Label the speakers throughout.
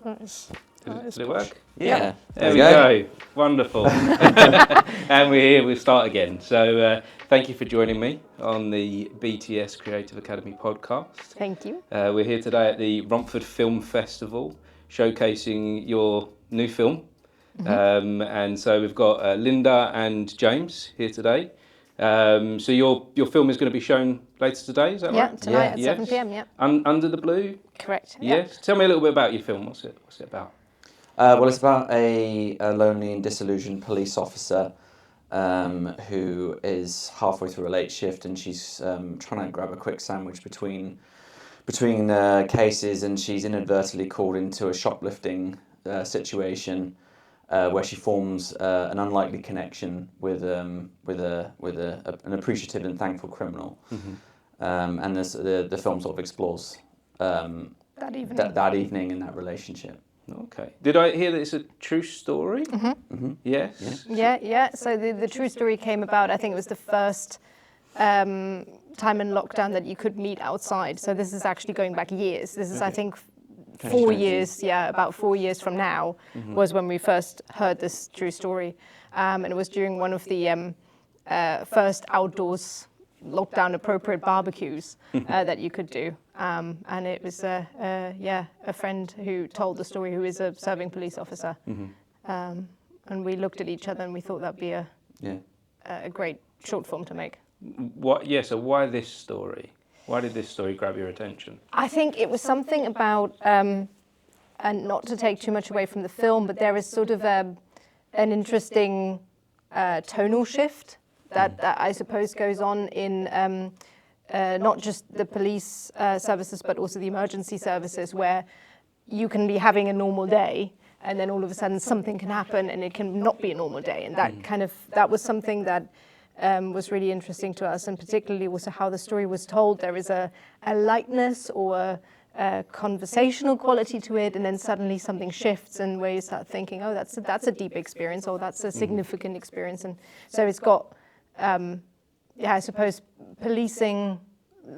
Speaker 1: Nice.
Speaker 2: Did it work?
Speaker 3: Yeah.
Speaker 2: There we go. Wonderful. And we're here. We'll start again. So thank you for joining me on the BTS Creative Academy Podcast.
Speaker 1: Thank you.
Speaker 2: We're here today at the Romford Film Festival, showcasing your new film. And so we've got Linda and James here today. So your film is going to be shown later today, is that right?
Speaker 1: Yeah, tonight at 7 p.m, yeah.
Speaker 2: Under the Blue?
Speaker 1: Correct.
Speaker 2: Yes. Yeah. Tell me a little bit about your film. What's it about?
Speaker 3: Well, it's about a lonely and disillusioned police officer who is halfway through a late shift, and she's trying to grab a quick sandwich between cases, and she's inadvertently called into a shoplifting situation where she forms an unlikely connection with an appreciative and thankful criminal. And the film sort of explores that evening and that relationship.
Speaker 2: Okay. Did I hear that it's a true story? Yes.
Speaker 1: Yeah. So the true story came about, I think it was the first time in lockdown that you could meet outside. So this is actually going back years. This is, I think, 4 years, about 4 years from now was when we first heard this true story. And it was during one of the first outdoors lockdown appropriate barbecues that you could do. And it was a friend who told the story, who is a serving police officer. And we looked at each other and we thought that'd be a great short film to make.
Speaker 2: So why this story? Why did this story grab your attention?
Speaker 1: I think it was something about, and not to take too much away from the film, but there is sort of an interesting tonal shift that I suppose goes on in not just the police services, but also the emergency services, where you can be having a normal day and then all of a sudden something can happen and it can not be a normal day. And that was something that was really interesting to us, and particularly also how the story was told. There is a lightness or a conversational quality to it, and then suddenly something shifts and where you start thinking, oh, that's a deep experience, or that's a significant experience. And so it's got, I suppose, policing,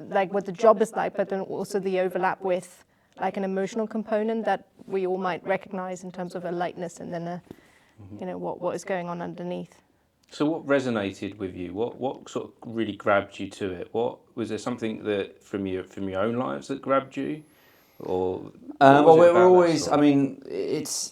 Speaker 1: like what the job is like, but then also the overlap with like an emotional component that we all might recognize in terms of a lightness, and then what is going on underneath.
Speaker 2: So what resonated with you? What sort of really grabbed you to it? Was there something that from your own lives that grabbed you, or?
Speaker 3: We're always. I mean, it's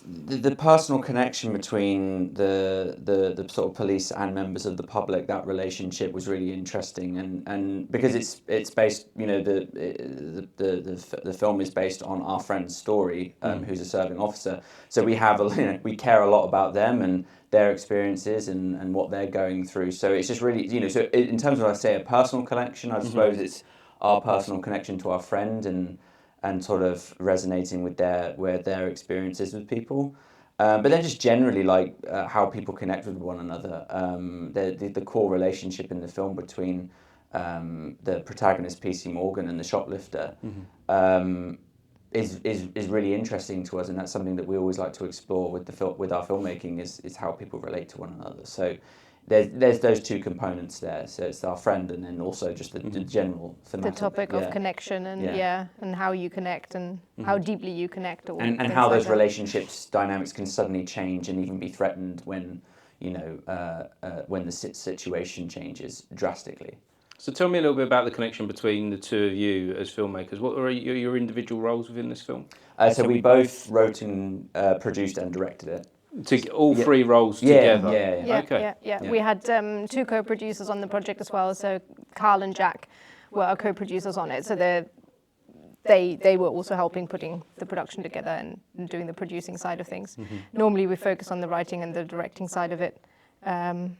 Speaker 3: the personal connection between the sort of police and members of the public. That relationship was really interesting, and because it's based. The film is based on our friend's story, who's a serving officer. So we we care a lot about them and their experiences and what they're going through. So it's just really, so in terms of, I say, a personal connection, I suppose it's our personal connection to our friend and sort of resonating with their experiences with people. But then just generally like how people connect with one another. The core relationship in the film between the protagonist, P.C. Morgan, and the shoplifter is really interesting to us, and that's something that we always like to explore with our filmmaking is how people relate to one another. So there's those two components there. So it's our friend, and then also just the general thematic.
Speaker 1: The topic of connection and how you connect and how deeply you connect,
Speaker 3: and how those relationships dynamics can suddenly change and even be threatened when when the situation changes drastically.
Speaker 2: So tell me a little bit about the connection between the two of you as filmmakers. What were your individual roles within this film?
Speaker 3: So we both wrote and produced and directed it.
Speaker 2: All three roles together?
Speaker 3: Yeah.
Speaker 1: Okay. Yeah. We had two co-producers on the project as well. So Carl and Jack were our co-producers on it. So they were also helping putting the production together and doing the producing side of things. Normally we focus on the writing and the directing side of it.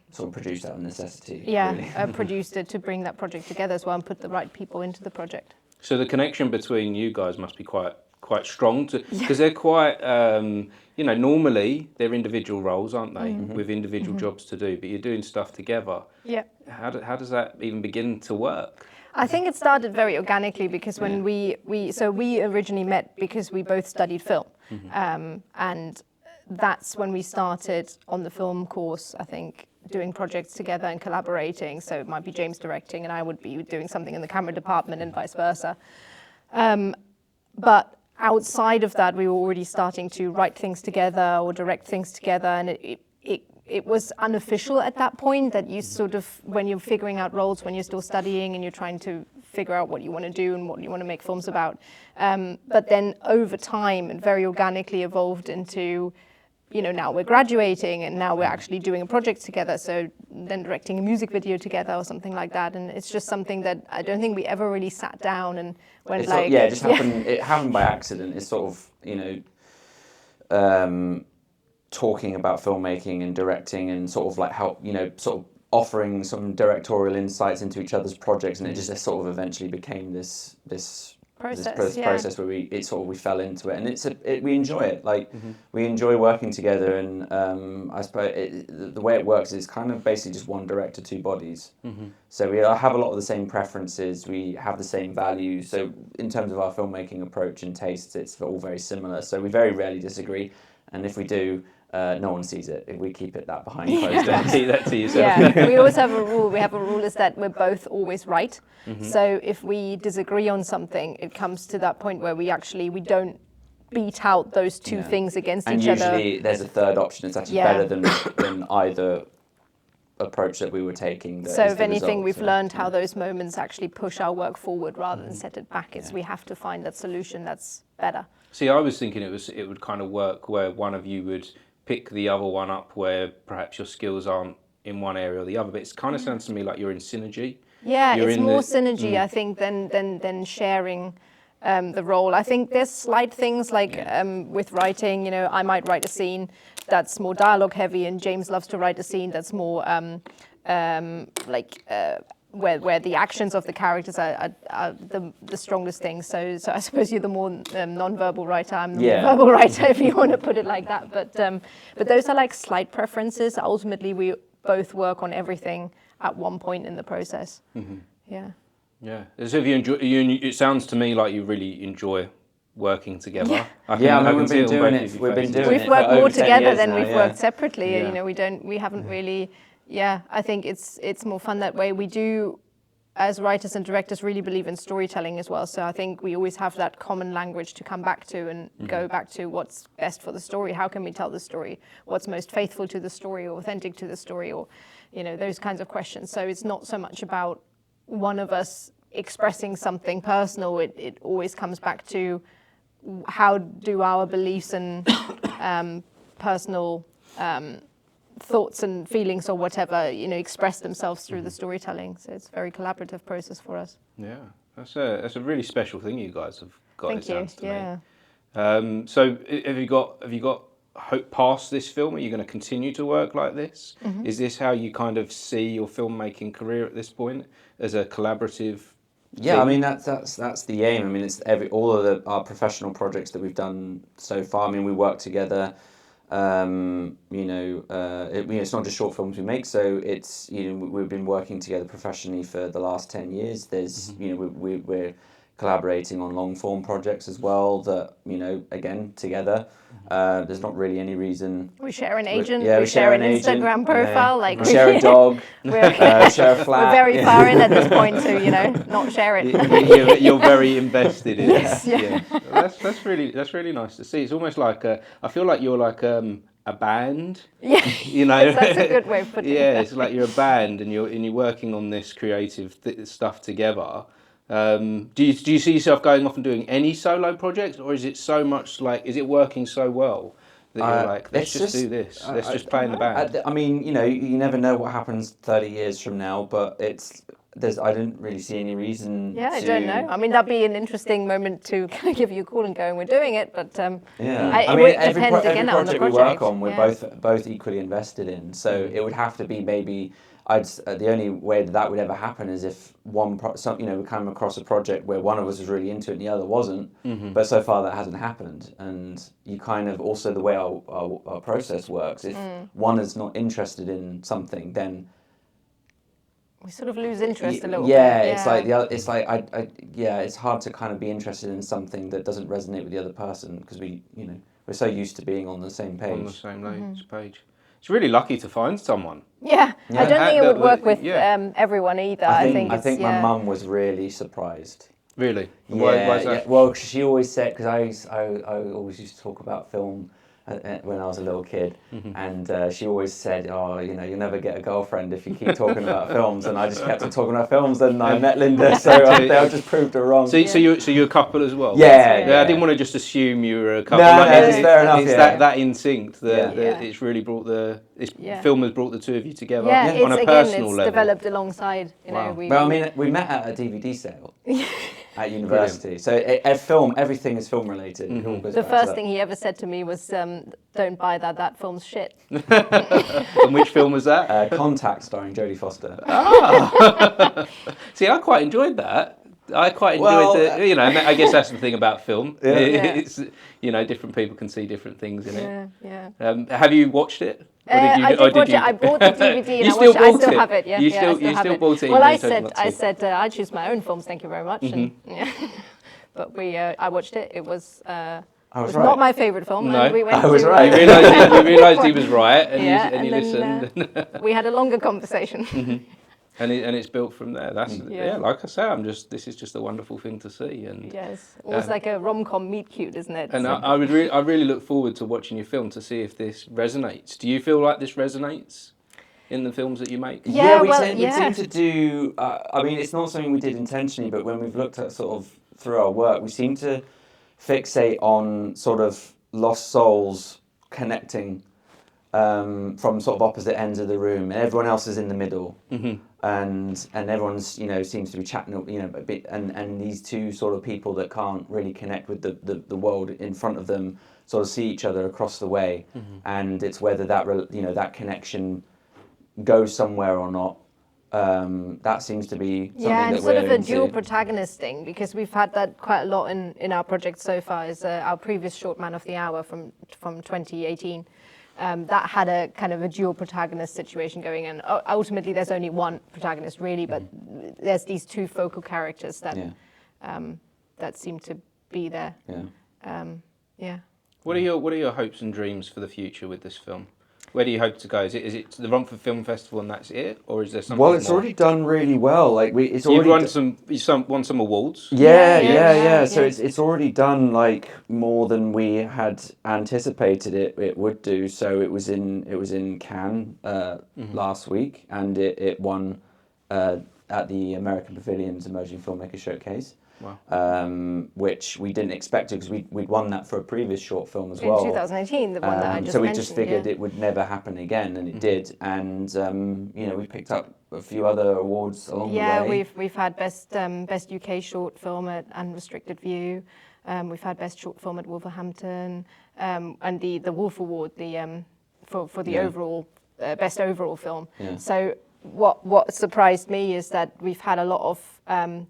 Speaker 3: Sort of produced out of necessity.
Speaker 1: Yeah,
Speaker 3: really.
Speaker 1: Produced it to bring that project together as well and put the right people into the project.
Speaker 2: So the connection between you guys must be quite strong, because they're quite, normally they're individual roles, aren't they, with individual jobs to do, but you're doing stuff together. Yeah. How does that even begin to work?
Speaker 1: I think it started very organically because when we originally met because we both studied film, and that's when we started on the film course, I think, doing projects together and collaborating. So it might be James directing and I would be doing something in the camera department and vice versa. But outside of that, we were already starting to write things together or direct things together, and it was unofficial at that point that you sort of, when you're figuring out roles, when you're still studying and you're trying to figure out what you want to do and what you want to make films about. But then over time, it very organically evolved into, now we're graduating and now we're actually doing a project together. So then directing a music video together or something like that. And it's just something that I don't think we ever really sat down and went like...
Speaker 3: It just happened. It happened by accident. It's sort of, talking about filmmaking and directing and sort of like how, sort of offering some directorial insights into each other's projects, and it just sort of eventually became this process where we fell into it, and we enjoy it. Like we enjoy working together, and I suppose the way it works is kind of basically just one director, two bodies. So we have a lot of the same preferences, we have the same values. So in terms of our filmmaking approach and tastes, it's all very similar. So we very rarely disagree, and if we do, no one sees it. If we keep it that behind closed doors.
Speaker 2: Keep that to yourself.
Speaker 1: Yeah, we always have a rule. We have a rule is that we're both always right. So if we disagree on something, it comes to that point where we don't beat out those two things against each other.
Speaker 3: And usually there's a third option that's actually better than either approach that we were taking.
Speaker 1: So if anything, we've learned how those moments actually push our work forward rather than set it back. We have to find that solution that's better.
Speaker 2: See, I was thinking it would kind of work where one of you would pick the other one up where perhaps your skills aren't in one area or the other, but it kind of sounds to me like you're in synergy.
Speaker 1: Yeah, it's more synergy, I think, than sharing the role. I think there's slight things like with writing, I might write a scene that's more dialogue heavy, and James loves to write a scene that's more where the actions of the characters are the strongest things. So I suppose you're the more non-verbal writer. I'm the more verbal writer, if you want to put it like that. But those are like slight preferences. Ultimately, we both work on everything at one point in the process. Yeah.
Speaker 2: So if you enjoy, it sounds to me like you really enjoy working together.
Speaker 3: We've been doing it.
Speaker 1: We've worked more together than we've worked separately.
Speaker 2: Yeah.
Speaker 1: We haven't really. Yeah, I think it's more fun that way. We do, as writers and directors, really believe in storytelling as well. So I think we always have that common language to come back to and go back to what's best for the story. How can we tell the story? What's most faithful to the story or authentic to the story, or those kinds of questions. So it's not so much about one of us expressing something personal. It always comes back to how do our beliefs and personal thoughts and feelings or whatever, express themselves through the storytelling. So it's a very collaborative process for us.
Speaker 2: Yeah, that's a really special thing you guys have got.
Speaker 1: Thank you. Yeah.
Speaker 2: So have you got hope past this film? Are you going to continue to work like this? Is this how you kind of see your filmmaking career at this point, as a collaborative?
Speaker 3: Yeah, I mean that's the aim. I mean it's all of our professional projects that we've done so far. I mean we work together. It's not just short films we make, so it's we've been working together professionally for the last 10 years. There's we're collaborating on long form projects as well that again together. There's not really any reason.
Speaker 1: We share an agent.
Speaker 3: We
Speaker 1: share an Instagram profile.
Speaker 3: We share a dog. We share a flat.
Speaker 1: We're very far in at this point to not share it.
Speaker 2: You're very invested in
Speaker 1: it.
Speaker 2: Yeah. That's really nice to see. It's almost like I feel like you're like a band.
Speaker 1: Yeah. That's a good way of putting it.
Speaker 2: Yeah, it's like you're a band and you're working on this creative stuff together. Do you see yourself going off and doing any solo projects, or is it so much like, is it working so well that you're like, let's just do this, let's just play in the band?
Speaker 3: I mean, you never know what happens 30 years from now, but I didn't really see any reason.
Speaker 1: Yeah, I don't know. I mean, that'd be an interesting moment to kind of give you a call and go, and we're doing it. But
Speaker 3: every
Speaker 1: project
Speaker 3: on the project we work on, we're both equally invested in. So it would have to be maybe. The only way that would ever happen is if we come across a project where one of us is really into it and the other wasn't. But so far that hasn't happened. And you kind of also the way our process works. If one is not interested in something, then
Speaker 1: we sort of lose interest a little bit.
Speaker 3: Yeah, it's hard to kind of be interested in something that doesn't resonate with the other person because we're so used to being on the same page.
Speaker 2: On the same page. It's really lucky to find someone.
Speaker 1: Yeah. I don't think it would work with everyone either.
Speaker 3: I think my mum was really surprised.
Speaker 2: Really?
Speaker 3: Yeah,
Speaker 2: Why is that?
Speaker 3: yeah. Well, she always said, because I always used to Well, she always said, because I always used to talk about film when I was a little kid, and she always said, "Oh, you know, you'll never get a girlfriend if you keep talking about films." And I just kept on talking about films, and I met Linda, so I just proved her wrong.
Speaker 2: So you're a couple as well?
Speaker 3: Yeah.
Speaker 2: I didn't want to just assume you were a couple.
Speaker 3: No, it's fair enough.
Speaker 2: It's that in sync that it's really brought film has brought the two of you together on a personal level.
Speaker 1: It's developed alongside. You know,
Speaker 3: we met at a DVD sale at university. Brilliant. So everything is film related. It all goes
Speaker 1: the
Speaker 3: back
Speaker 1: first
Speaker 3: to
Speaker 1: thing he ever said to me was, "Don't buy that. That film's shit."
Speaker 2: And which film was that?
Speaker 3: Contact, starring Jodie Foster.
Speaker 2: See, I quite enjoyed that. I quite enjoyed the, I guess that's the thing about film.
Speaker 3: Yeah.
Speaker 2: It's, different people can see different things in it.
Speaker 1: Yeah.
Speaker 2: Have you watched it?
Speaker 1: I did watch it. I bought the DVD and I still have it. Yeah,
Speaker 2: you still bought it.
Speaker 1: Well, I said I choose my own films. Thank you very much. And, but I watched it. It was. It was not my favourite film.
Speaker 2: No,
Speaker 1: and we went
Speaker 3: I was right.
Speaker 2: You realised he was right, and you listened.
Speaker 1: We had a longer conversation.
Speaker 2: And it's built from there. That's like I say, this is just a wonderful thing to see. And
Speaker 1: yes, almost like a rom-com meet cute, isn't it?
Speaker 2: And
Speaker 1: so.
Speaker 2: I really look forward to watching your film to see if this resonates. Do you feel like this resonates in the films that you make?
Speaker 3: Yeah, we seem to do. I mean, it's not something we did intentionally, but when we've looked at sort of through our work, we seem to fixate on sort of lost souls connecting from sort of opposite ends of the room, and everyone else is in the middle. And everyone's seems to be chatting a bit, and these two sort of people that can't really connect with the world in front of them sort of see each other across the way, and it's whether that that connection goes somewhere or not. That seems to be something
Speaker 1: and
Speaker 3: that
Speaker 1: sort
Speaker 3: we're
Speaker 1: of a
Speaker 3: into.
Speaker 1: dual protagonist thing, because we've had that quite a lot in our project so far. Is our previous short Man of the Hour from 2018. That had a kind of a dual protagonist situation going, and ultimately there's only one protagonist really, but there's these two focal characters that that seem to be there.
Speaker 2: What are your hopes and dreams for the future with this film? Where do you hope to go? Is it to the Romford Film Festival and that's it, or is there something?
Speaker 3: Well, it's
Speaker 2: more?
Speaker 3: already done really well. Like
Speaker 2: You've won some awards.
Speaker 3: Yeah. So it's already done like more than we had anticipated it would do. So it was in Cannes last week, and it won at the American Pavilion's Emerging Filmmaker Showcase.
Speaker 2: Wow.
Speaker 3: Which we didn't expect to, because we'd won that for a previous short film as well.
Speaker 1: In 2018, the one that I just
Speaker 3: so we
Speaker 1: mentioned,
Speaker 3: just figured it would never happen again, and it did. And we picked up a few other awards along the way.
Speaker 1: Yeah, we've had best UK short film at Unrestricted View. We've had best short film at Wolverhampton, and the Wolf Award for the overall best overall film.
Speaker 3: Yeah.
Speaker 1: So what surprised me is that we've had a lot of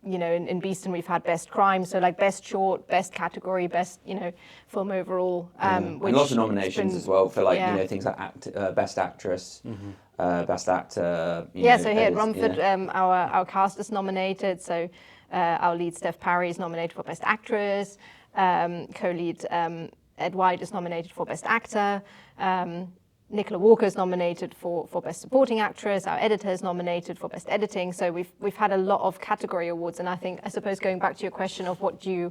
Speaker 1: in Beeston we've had best crime, so like best short, best category, best film overall.
Speaker 3: And lots of nominations as well for things like best actress, best actor.
Speaker 1: So here at Romford, our cast is nominated. So our lead Steph Parry is nominated for best actress. Co-lead Ed White is nominated for best actor. Nicola Walker is nominated for Best Supporting Actress. Our editor is nominated for Best Editing. So we've had a lot of category awards, and I suppose going back to your question of what do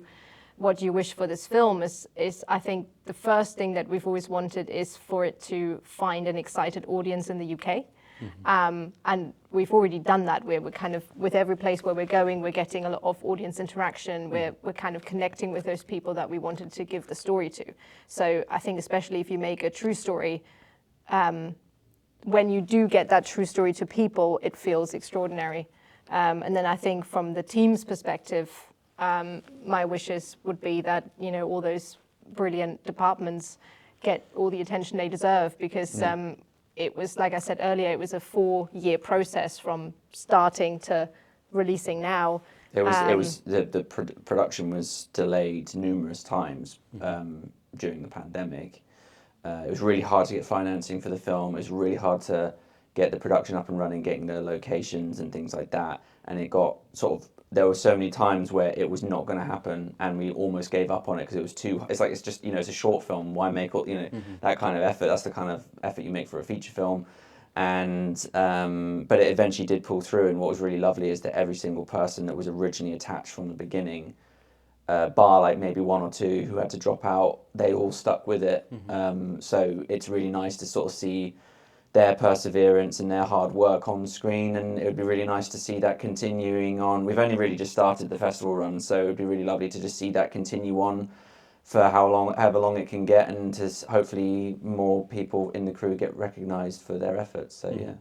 Speaker 1: you wish for this film is I think the first thing that we've always wanted is for it to find an excited audience in the UK. And we've already done that. We're kind of, with every place where we're going, we're getting a lot of audience interaction. We're kind of connecting with those people that we wanted to give the story to. So I think especially if you make a true story, when you do get that true story to people, it feels extraordinary. And then I think from the team's perspective, my wishes would be that, all those brilliant departments get all the attention they deserve, because it was, like I said earlier, it was a 4-year process from starting to releasing now.
Speaker 3: It was the production was delayed numerous times during the pandemic. It was really hard to get financing for the film. It was really hard to get the production up and running, getting the locations and things like that. And it got there were so many times where it was not going to happen, and we almost gave up on it because it was too. It's it's a short film. Why make all that kind of effort? That's the kind of effort you make for a feature film. and but it eventually did pull through. And what was really lovely is that every single person that was originally attached from the beginning, bar like maybe one or two who had to drop out, they all stuck with it. So it's really nice to sort of see their perseverance and their hard work on screen, and it would be really nice to see that continuing on. We've only really just started the festival run, so it would be really lovely to just see that continue on for however long it can get, and to hopefully more people in the crew get recognised for their efforts. So yeah.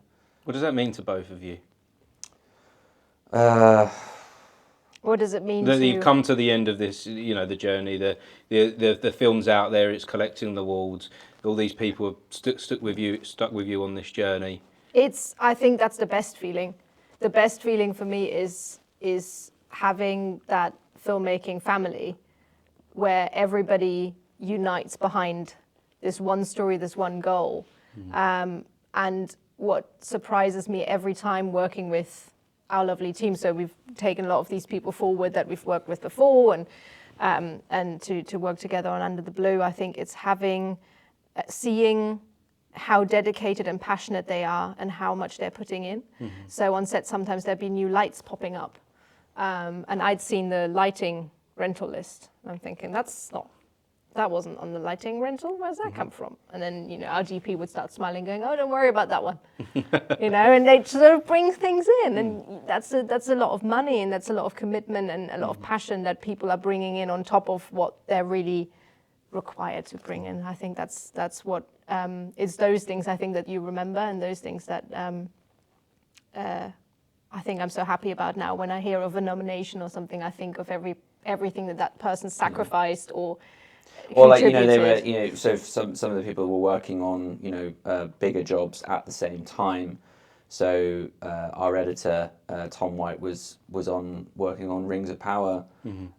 Speaker 2: What does that mean to both of you?
Speaker 1: What does it mean
Speaker 2: That
Speaker 1: to...
Speaker 2: you've come to the end of this, the journey. The film's out there. It's collecting the awards. All these people have stuck with you on this journey.
Speaker 1: I think that's the best feeling. The best feeling for me is having that filmmaking family where everybody unites behind this one story, this one goal. And what surprises me every time working with our lovely team, so we've taken a lot of these people forward that we've worked with before, and to work together on Under the Blue, I think it's seeing how dedicated and passionate they are and how much they're putting in. So on set, sometimes there'd be new lights popping up. And I'd seen the lighting rental list. And I'm thinking, that wasn't on the lighting rental. Where's that come from? And then, our GP would start smiling, going, "Oh, don't worry about that one." And they'd sort of bring things in. And that's a lot of money, and that's a lot of commitment and a lot of passion that people are bringing in on top of what they're really required to bring in. I think that's what it's those things I think that you remember, and those things that I think I'm so happy about now. When I hear of a nomination or something, I think of everything that person sacrificed or contributed.
Speaker 3: They were, so some of the people were working on bigger jobs at the same time. So our editor Tom White was working on Rings of Power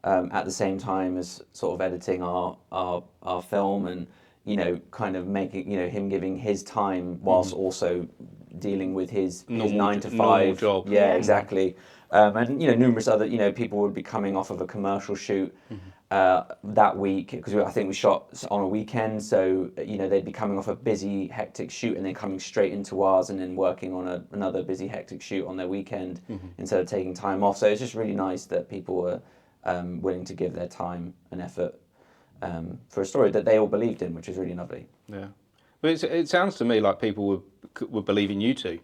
Speaker 3: at the same time as sort of editing our film, and kind of making him giving his time whilst also dealing with his 9 to 5
Speaker 2: job.
Speaker 3: Yeah, exactly. And numerous other people would be coming off of a commercial shoot that week, because I think we shot on a weekend, so they'd be coming off a busy hectic shoot and then coming straight into ours and then working on another busy hectic shoot on their weekend instead of taking time off. So it's just really nice that people were willing to give their time and effort for a story that they all believed in, which is really lovely.
Speaker 2: Yeah, but it sounds to me like people were believing you two.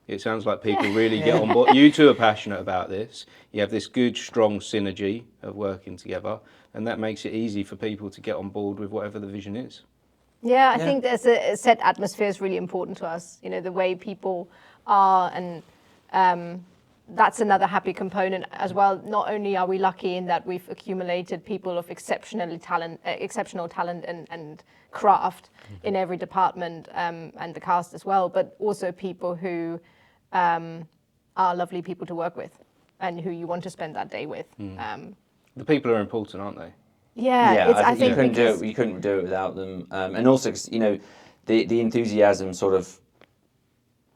Speaker 2: It sounds like people really get on board. You two are passionate about this. You have this good, strong synergy of working together, and that makes it easy for people to get on board with whatever the vision is.
Speaker 1: Yeah, I think there's a set atmosphere is really important to us. The way people are, and that's another happy component as well. Not only are we lucky in that we've accumulated people of exceptional talent and craft in every department, and the cast as well, but also people who are lovely people to work with and who you want to spend that day with.
Speaker 2: The people are important, aren't they?
Speaker 1: Yeah,
Speaker 3: I think you couldn't do it without them, and also the enthusiasm sort of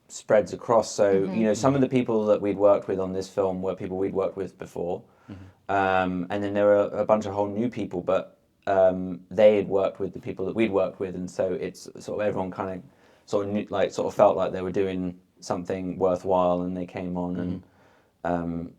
Speaker 3: spreads across. So some of the people that we'd worked with on this film were people we'd worked with before, and then there were a bunch of whole new people, but they had worked with the people that we'd worked with, and so it's sort of everyone kind of sort of felt like they were doing something worthwhile, and they came on and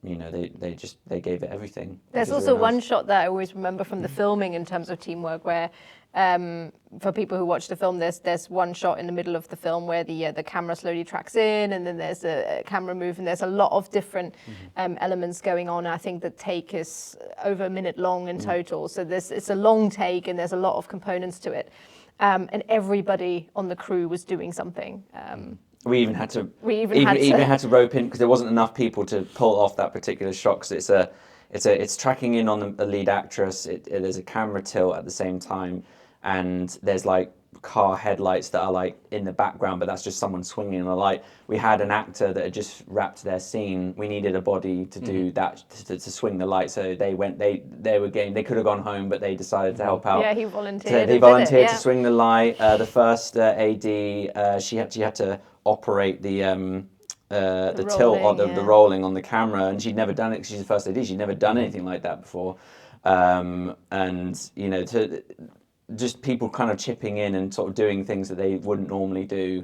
Speaker 3: they gave it everything.
Speaker 1: There's also really one shot that I always remember from the filming in terms of teamwork, where for people who watch the film, there's one shot in the middle of the film where the camera slowly tracks in, and then there's a camera move, and there's a lot of different elements going on. I think the take is over a minute long in total, so it's a long take, and there's a lot of components to it, and everybody on the crew was doing something.
Speaker 3: We even had to rope in, because there wasn't enough people to pull off that particular shot, because it's tracking in on the lead actress. There's a camera tilt at the same time, and there's like car headlights that are like in the background, but that's just someone swinging a light. We had an actor that had just wrapped their scene. We needed a body to do that, to swing the light. So they were game. They could have gone home, but they decided to help out.
Speaker 1: Yeah, he volunteered.
Speaker 3: They volunteered to swing the light. The first AD, she had to operate the tilt or the rolling on the camera, and she'd never done it. She's the first AD. She'd never done anything like that before, and just people kind of chipping in and sort of doing things that they wouldn't normally do,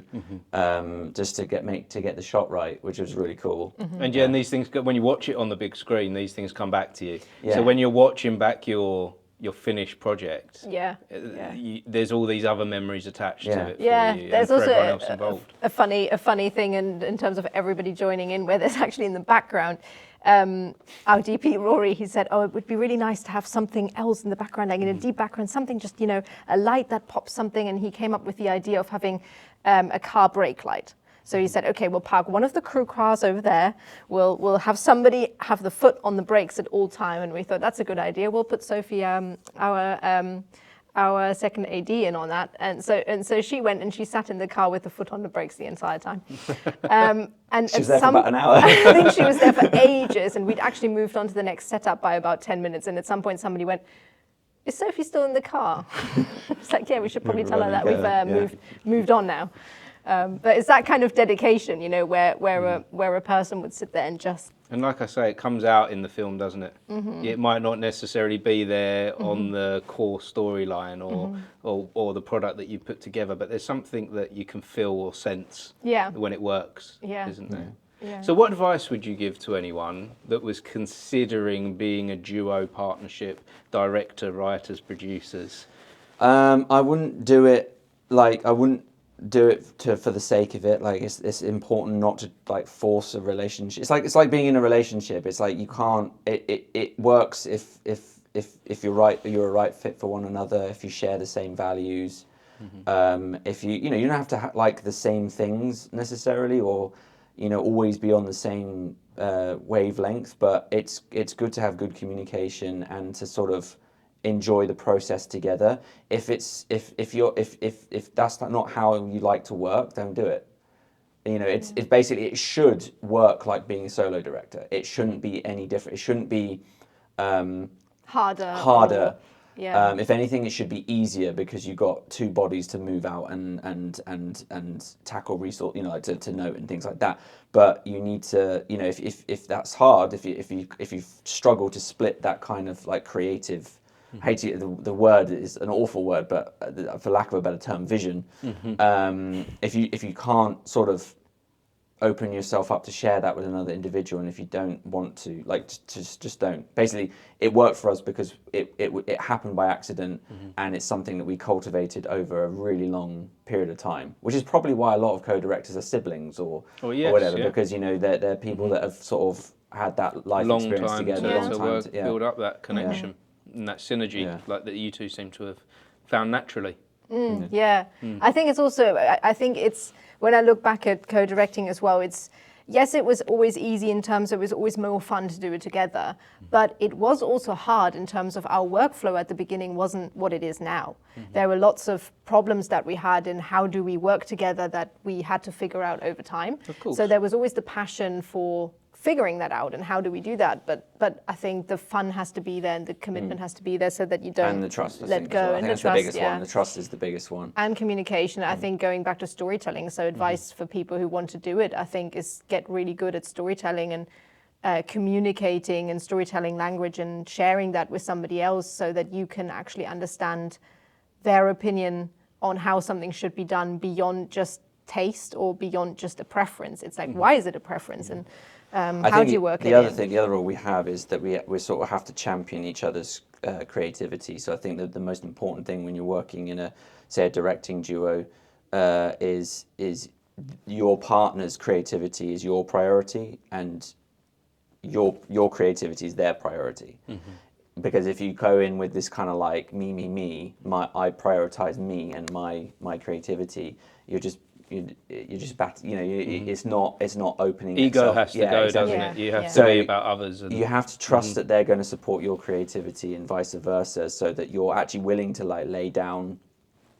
Speaker 3: just to get the shot right, which was really cool.
Speaker 2: And and these things, when you watch it on the big screen, these things come back to you.
Speaker 3: Yeah.
Speaker 2: So when you're watching back your finished project,
Speaker 1: there's
Speaker 2: all these other memories attached to it. For you
Speaker 1: there's
Speaker 2: and for everyone
Speaker 1: also
Speaker 2: else involved.
Speaker 1: a funny thing in terms of everybody joining in, where there's actually in the background. Our DP Rory, he said, it would be really nice to have something else in the background, like in a deep background, something just, a light that pops something. And he came up with the idea of having a car brake light. So he said, okay, we'll park one of the crew cars over there. We'll have somebody have the foot on the brakes at all time. And we thought that's a good idea. We'll put Sophie, our second AD, in on that. And so she went and she sat in the car with the foot on the brakes the entire time. And
Speaker 3: she was there for about an hour.
Speaker 1: I think she was there for ages. And we'd actually moved on to the next setup by about 10 minutes. And at some point somebody went, is Sophie still in the car? It's like, yeah, we should probably tell her that we've moved on now. But it's that kind of dedication, where a person would sit there and just...
Speaker 2: And like I say, it comes out in the film, doesn't it? It might not necessarily be there on the core storyline or the product that you put together, but there's something that you can feel or sense when it works, isn't there?
Speaker 1: Yeah.
Speaker 2: So what advice would you give to anyone that was considering being a duo partnership, director, writers, producers?
Speaker 3: I wouldn't do it for the sake of it. Like it's important not to like force a relationship. It's like being in a relationship. It's like you can't. It works if you're a right fit for one another. If you share the same values. If you don't have to like the same things necessarily, or always be on the same wavelength. But it's good to have good communication and to sort of enjoy the process together. If that's not how you like to work, don't do it. It's basically, it should work like being a solo director. It shouldn't be any different. It shouldn't be harder. If anything, it should be easier because you've got two bodies to move out and tackle resource, like to note and things like that. But you need to, if that's hard, if you struggle to split that kind of like creative. I hate to, the word is an awful word, but for lack of a better term, vision. If you can't sort of open yourself up to share that with another individual, and if you don't want to, like, just don't. Basically, it worked for us because it happened by accident, and it's something that we cultivated over a really long period of time, which is probably why a lot of co-directors are siblings or whatever, because they're people that have sort of had that life experience together, long time to
Speaker 2: build up that connection. And that synergy, like that you two seem to have found naturally.
Speaker 1: I think it's also, when I look back at co-directing as well, it was always easy in terms of it was always more fun to do it together, but it was also hard in terms of our workflow at the beginning wasn't what it is now. There were lots of problems that we had in how do we work together that we had to figure out over time.
Speaker 2: Of course.
Speaker 1: So there was always the passion for figuring that out and how do we do that, but I think the fun has to be there and the commitment has to be there so that you don't
Speaker 3: and the trust,
Speaker 1: let go.
Speaker 3: Well. I think that's the biggest one. The trust is the biggest one.
Speaker 1: And communication. I think going back to storytelling, so advice for people who want to do it, I think, is get really good at storytelling and communicating and storytelling language and sharing that with somebody else so that you can actually understand their opinion on how something should be done beyond just taste or beyond just a preference. It's like, why is it a preference? And how do you work
Speaker 3: the other rule we have is that we sort of have to champion each other's creativity. So I think that the most important thing when you're working in a directing duo is your partner's creativity is your priority and your creativity is their priority. Because if you go in with this kind of like me, I prioritize me and my creativity, it's not opening.
Speaker 2: Ego
Speaker 3: itself.
Speaker 2: has to go, doesn't it? You have to be about others. And
Speaker 3: you have to trust that they're going to support your creativity and vice versa, so that you're actually willing to like lay down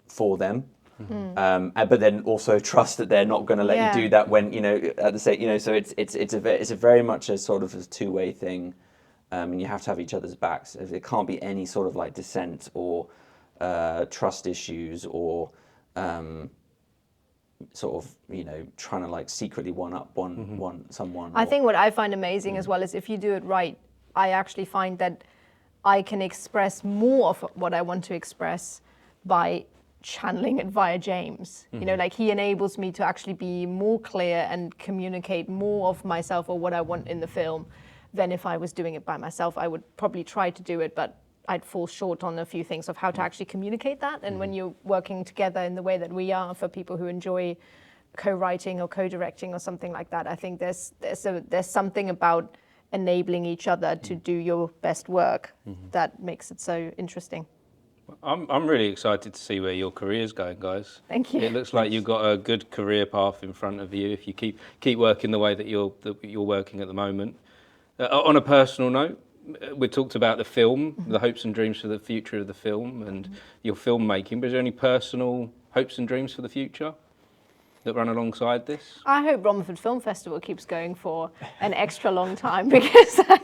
Speaker 3: for them. But then also trust that they're not going to let you do that when at the same. So it's a very much a sort of a two-way thing, and you have to have each other's backs. There can't be any sort of like dissent or trust issues or. Sort of, trying to like secretly one-up someone.
Speaker 1: I think what I find amazing as well is if you do it right, I actually find that I can express more of what I want to express by channeling it via James. You know, like he enables me to actually be more clear and communicate more of myself or what I want in the film than if I was doing it by myself. I would probably try to do it, but I'd fall short on a few things of how to actually communicate that. And when you're working together in the way that we are, for people who enjoy co-writing or co-directing or something like that, I think there's something about enabling each other to do your best work that makes it so interesting.
Speaker 2: I'm really excited to see where your career's going, guys.
Speaker 1: Thank you.
Speaker 2: It looks like you've got a good career path in front of you if you keep working the way that you're working at the moment. On a personal note, we talked about the film, the hopes and dreams for the future of the film, and your filmmaking. But is there any personal hopes and dreams for the future that run alongside this?
Speaker 1: I hope Romford Film Festival keeps going for an extra long time, because I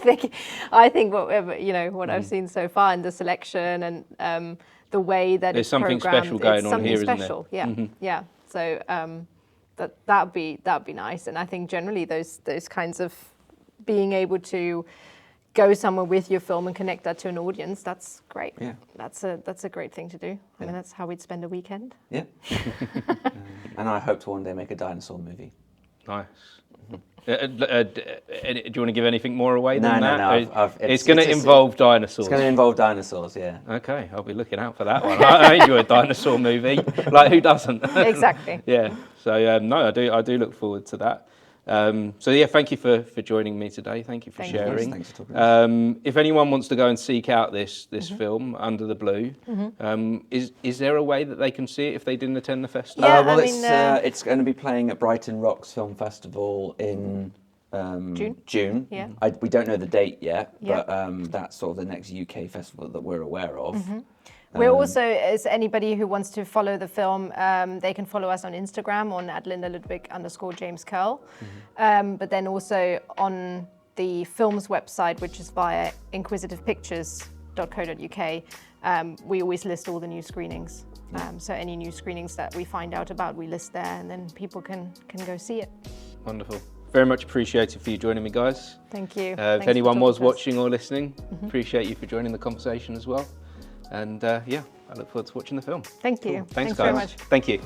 Speaker 1: think what I've seen so far in the selection and the way that
Speaker 2: there's
Speaker 1: it's
Speaker 2: something
Speaker 1: programmed,
Speaker 2: special going on here,
Speaker 1: special.
Speaker 2: Isn't there?
Speaker 1: Yeah. So that'd be nice, and I think generally those kinds of being able to go somewhere with your film and connect that to an audience, that's great.
Speaker 3: Yeah.
Speaker 1: That's a great thing to do. I mean, that's how we'd spend a weekend.
Speaker 3: Yeah. And I hope to one day make a dinosaur movie.
Speaker 2: Nice. Do you want to give anything more away than that?
Speaker 3: No.
Speaker 2: It's going to involve dinosaurs.
Speaker 3: It's going to involve dinosaurs, yeah.
Speaker 2: Okay, I'll be looking out for that one. I enjoy a dinosaur movie. Like, who doesn't?
Speaker 1: Exactly.
Speaker 2: Yeah. So no, I do look forward to that. So yeah, thank you for joining me today. Thank you for sharing.
Speaker 3: Thanks for talking.
Speaker 2: If anyone wants to go and seek out this film, Under the Blue, is there a way that they can see it if they didn't attend the festival?
Speaker 1: Yeah,
Speaker 3: it's going to be playing at Brighton Rocks Film Festival in June.
Speaker 1: Yeah.
Speaker 3: We don't know the date yet, but that's sort of the next UK festival that we're aware of.
Speaker 1: We're also, as anybody who wants to follow the film, they can follow us on Instagram on @LindaLudwig_James Curle. But then also on the film's website, which is via inquisitivepictures.co.uk, we always list all the new screenings. So any new screenings that we find out about, we list there, and then people can go see it.
Speaker 2: Wonderful. Very much appreciated for you joining me, guys.
Speaker 1: Thank you.
Speaker 2: If anyone was watching or listening, appreciate you for joining the conversation as well. And I look forward to watching the film.
Speaker 1: Thank you.
Speaker 2: Cool. Thanks, guys.
Speaker 1: very much.
Speaker 2: Thank you.